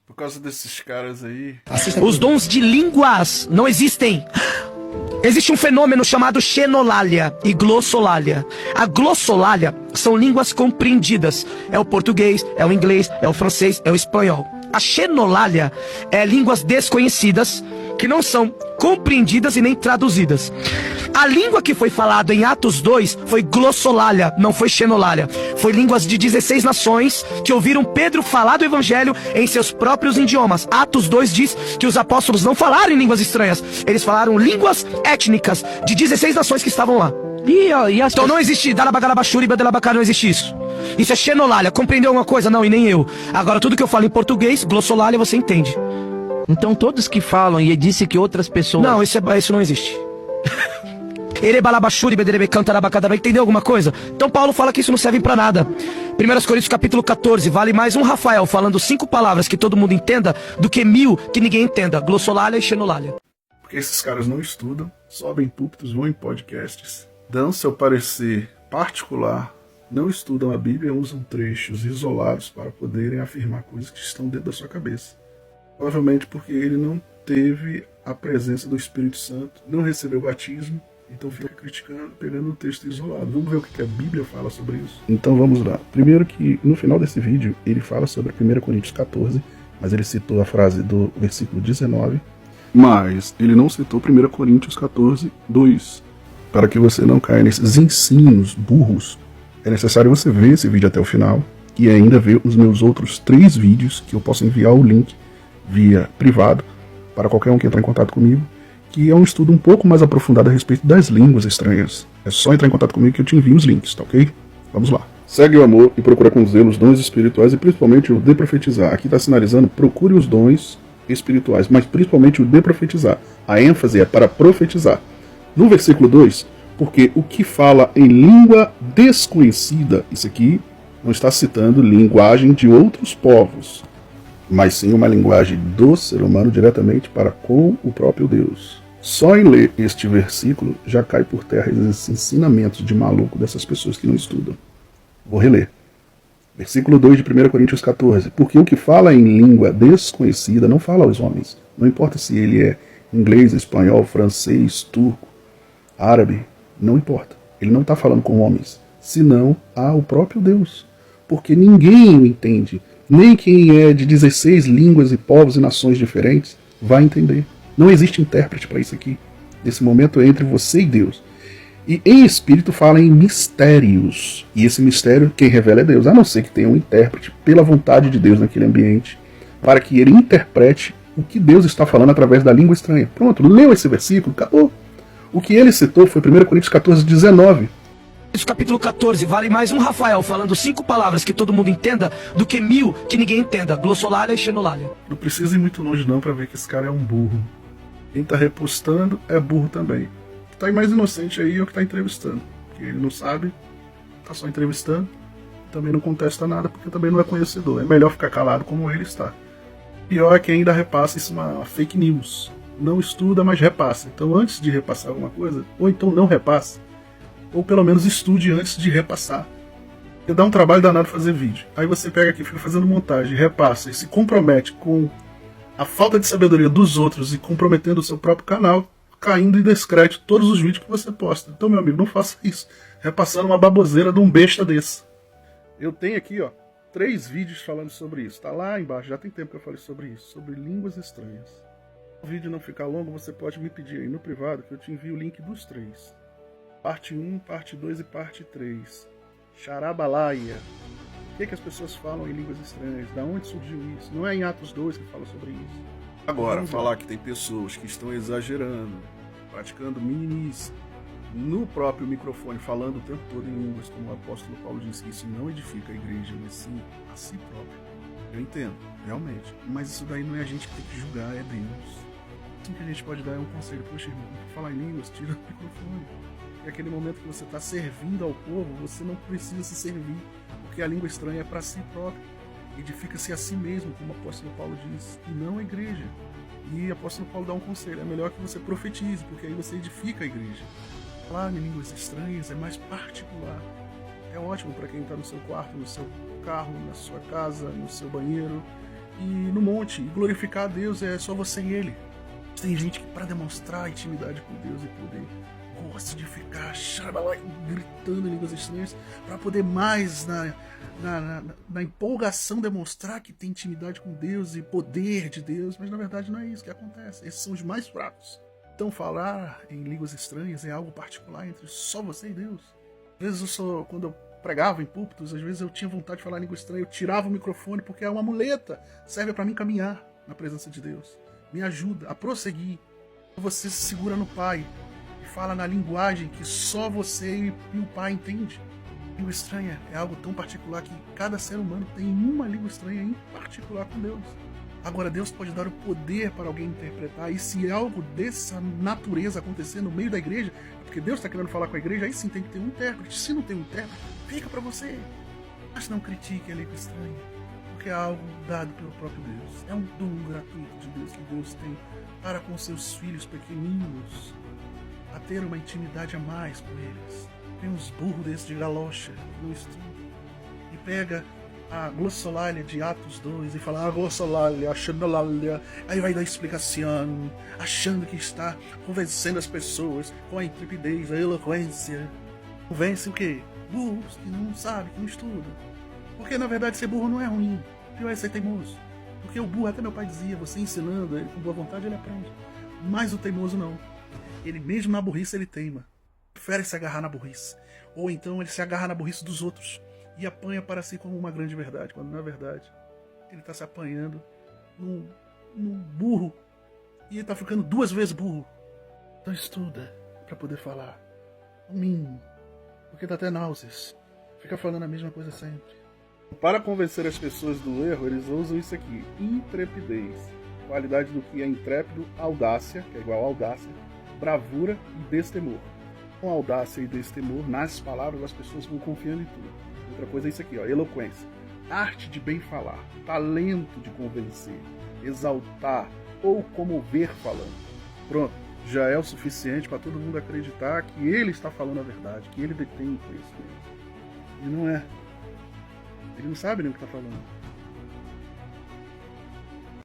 Por causa desses caras aí. Os dons de línguas não existem. Existe um fenômeno chamado xenolalia e glossolalia. A glossolalia são línguas compreendidas. É o português, é o inglês, é o francês, é o espanhol. A xenolalia é línguas desconhecidas que não são compreendidas e nem traduzidas. A língua que foi falada em Atos 2 foi glossolalia, não foi xenolalia. Foi línguas de 16 nações que ouviram Pedro falar do evangelho em seus próprios idiomas. Atos 2 diz que os apóstolos não falaram em línguas estranhas. Eles falaram línguas étnicas de 16 nações que estavam lá. Então não existe Dalabagalabachuri, Badalabacar, não existe isso. Isso é xenolalia. Compreendeu alguma coisa? Não, e nem eu. Agora tudo que eu falo em português, glossolalia, você entende. Então todos que falam, e ele disse que outras pessoas... Não, isso não existe. Entendeu alguma coisa? Então Paulo fala que isso não serve pra nada. 1 Coríntios capítulo 14. Vale mais um Rafael falando 5 palavras que todo mundo entenda do que 1000 que ninguém entenda. Glossolalia e xenolalia. Porque esses caras não estudam, sobem púlpitos, vão em podcasts, dão seu parecer particular, não estudam a Bíblia, usam trechos isolados para poderem afirmar coisas que estão dentro da sua cabeça. Provavelmente porque ele não teve a presença do Espírito Santo, não recebeu o batismo, então fica criticando, pegando um texto isolado. Vamos ver o que a Bíblia fala sobre isso? Então vamos lá. Primeiro que no final desse vídeo ele fala sobre 1 Coríntios 14, mas ele citou a frase do versículo 19, mas ele não citou 1 Coríntios 14, 2. Para que você não caia nesses ensinos burros, é necessário você ver esse vídeo até o final e ainda ver os meus outros 3 vídeos que eu posso enviar o link via privado para qualquer um que entrar em contato comigo, que é um estudo um pouco mais aprofundado a respeito das línguas estranhas. É só entrar em contato comigo que eu te envio os links, tá ok? Vamos lá. Segue o amor e procura com zelo os dons espirituais e principalmente o de profetizar. Aqui está sinalizando, procure os dons espirituais, mas principalmente o de profetizar. A ênfase é para profetizar. No versículo 2, porque o que fala em língua desconhecida, isso aqui não está citando linguagem de outros povos, mas sim uma linguagem do ser humano diretamente para com o próprio Deus. Só em ler este versículo já cai por terra esses ensinamentos de maluco dessas pessoas que não estudam. Vou reler. Versículo 2 de 1 Coríntios 14. Porque o que fala em língua desconhecida não fala aos homens. Não importa se ele é inglês, espanhol, francês, turco, árabe, não importa. Ele não está falando com homens, senão ao próprio Deus. Porque ninguém o entende. Nem quem é de 16 línguas e povos e nações diferentes vai entender. Não existe intérprete para isso aqui. Nesse momento é entre você e Deus. E em espírito fala em mistérios. E esse mistério quem revela é Deus. A não ser que tenha um intérprete pela vontade de Deus naquele ambiente, para que ele interprete o que Deus está falando através da língua estranha. Pronto, leu esse versículo, acabou. O que ele citou foi 1 Coríntios 14, 19. Capítulo 14, vale mais um Rafael falando 5 palavras que todo mundo entenda do que 1000 que ninguém entenda. Glossolalia e xenolalia. Não precisa ir muito longe não para ver que esse cara é um burro. Quem está repostando é burro também. O que está mais inocente aí é o que está entrevistando. Porque ele não sabe, está só entrevistando, também não contesta nada porque também não é conhecedor. É melhor ficar calado como ele está. Pior é que ainda repassa isso uma fake news. Não estuda, mas repassa. Então antes de repassar alguma coisa, ou então não repasse, ou pelo menos estude antes de repassar. Porque dá um trabalho danado fazer vídeo. Aí você pega aqui, fica fazendo montagem, repassa e se compromete com a falta de sabedoria dos outros e comprometendo o seu próprio canal, caindo em descrédito todos os vídeos que você posta. Então, meu amigo, não faça isso. Repassando uma baboseira de um besta desse. Eu tenho aqui, ó, 3 vídeos falando sobre isso. Tá lá embaixo, já tem tempo que eu falei sobre isso, sobre línguas estranhas. Se o vídeo não ficar longo, você pode me pedir aí no privado que eu te envio o link dos 3. Parte 1, parte 2 e parte 3. Charabalaia. O que as pessoas falam em línguas estranhas? Da onde surgiu isso? Não é em Atos 2 que fala sobre isso. Agora, falar que tem pessoas que estão exagerando, praticando minimice no próprio microfone, falando o tempo todo em línguas, como o apóstolo Paulo disse, que isso não edifica a igreja, mas sim a si próprio. Eu entendo, realmente. Mas isso daí não é a gente que tem que julgar, é Deus. O que a gente pode dar é um conselho. Poxa, irmão, falar em línguas, tira o microfone. É aquele momento que você está servindo ao povo, você não precisa se servir, porque a língua estranha é para si próprio. Edifica-se a si mesmo, como o apóstolo Paulo diz, e não a igreja. E o apóstolo Paulo dá um conselho, é melhor que você profetize, porque aí você edifica a igreja. Falar em línguas estranhas é mais particular. É ótimo para quem está no seu quarto, no seu carro, na sua casa, no seu banheiro, e no monte e glorificar a Deus é só você e ele. Tem gente que, para demonstrar intimidade com Deus e poder, gosta de ficar gritando em línguas estranhas para poder mais na empolgação demonstrar que tem intimidade com Deus e poder de Deus, mas na verdade não é isso que acontece. Esses são os mais fracos. Então falar em línguas estranhas é algo particular entre só você e Deus. Às vezes quando eu pregava em púlpitos, às vezes eu tinha vontade de falar em língua estranha, eu tirava o microfone porque é uma muleta, serve para mim caminhar na presença de Deus. Me ajuda a prosseguir. Você se segura no Pai e fala na linguagem que só você e o Pai entende. Língua estranha é algo tão particular que cada ser humano tem uma língua estranha em particular com Deus. Agora, Deus pode dar o poder para alguém interpretar, e se algo dessa natureza acontecer no meio da igreja, porque Deus está querendo falar com a igreja, aí sim tem que ter um intérprete. Se não tem um intérprete, fica para você. Mas não critique a língua estranha, porque é algo dado pelo próprio Deus. É um dom gratuito de Deus que Deus tem para com seus filhos pequeninos, a ter uma intimidade a mais com eles. Tem uns burros desses de galocha no estudo e pega a glossolalia de Atos 2 e fala a glossolalia, a xenolalia, aí vai dar explicação, achando que está convencendo as pessoas com a intrepidez, a eloquência. Convence o quê? Burros que não sabem, que não estudam. Porque na verdade ser burro não é ruim, pior é ser teimoso. Porque o burro, até meu pai dizia, você ensinando ele com boa vontade ele aprende. Mas o teimoso não. Ele mesmo na burrice ele teima. Prefere se agarrar na burrice. Ou então ele se agarra na burrice dos outros e apanha para si como uma grande verdade, quando na verdade ele está se apanhando num burro e ele está ficando 2 vezes burro. Então estuda para poder falar. No mínimo. Porque dá até náuseas. Fica falando a mesma coisa sempre. Para convencer as pessoas do erro, eles usam isso aqui: intrepidez. Qualidade do que é intrépido, audácia, que é igual a audácia, bravura e destemor. Com audácia e destemor, nas palavras as pessoas vão confiando em tudo. Outra coisa é isso aqui, ó, eloquência. Arte de bem falar, talento de convencer, exaltar ou comover falando. Pronto, já é o suficiente para todo mundo acreditar que ele está falando a verdade, que ele detém o conhecimento. E não é. Ele não sabe nem o que está falando.